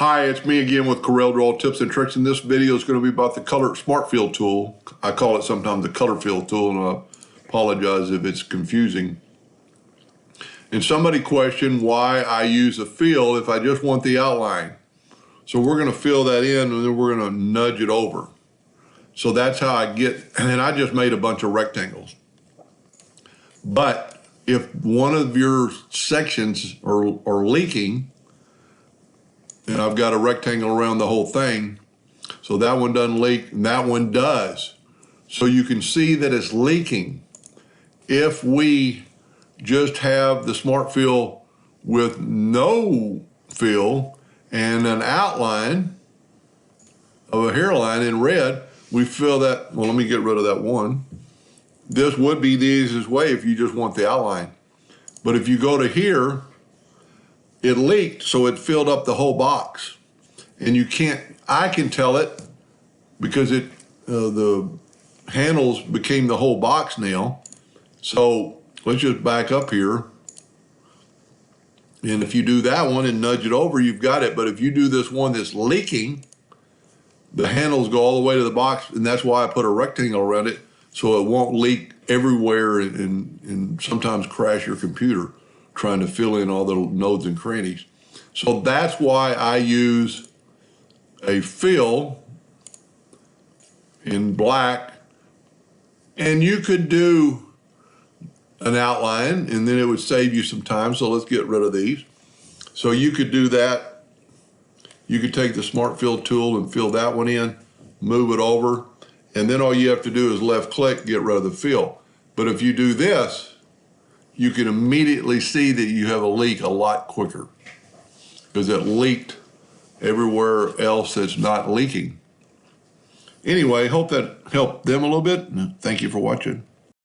Hi, it's me again with Corel Draw Tips and Tricks, and this video is going to be about the Smart Fill tool. I call it sometimes the Color Fill tool, and I apologize if it's confusing. And somebody questioned why I use a fill if I just want the outline. So we're going to fill that in, and then we're going to nudge it over. So that's how I get, and I just made a bunch of rectangles. But if one of your sections are leaking, and I've got a rectangle around the whole thing, so that one doesn't leak, and that one does. So you can see that it's leaking. If we just have the Smart Fill with no fill and an outline of a hairline in red, we fill that. Well, let me get rid of that one. This would be the easiest way if you just want the outline. But if you go to here, it leaked, so it filled up the whole box. And you can't, I can tell it because the handles became the whole box now. So let's just back up here. And if you do that one and nudge it over, you've got it. But if you do this one that's leaking, the handles go all the way to the box, and that's why I put a rectangle around it, so it won't leak everywhere and sometimes crash your computer trying to fill in all the nodes and crannies. So that's why I use a fill in black, and you could do an outline and then it would save you some time. So let's get rid of these. So you could do that. You could take the Smart Fill tool and fill that one in, move it over, and then all you have to do is left click, get rid of the fill. But if you do this, you can immediately see that you have a leak a lot quicker because it leaked everywhere else that's not leaking. Anyway, hope that helped them a little bit. Thank you for watching.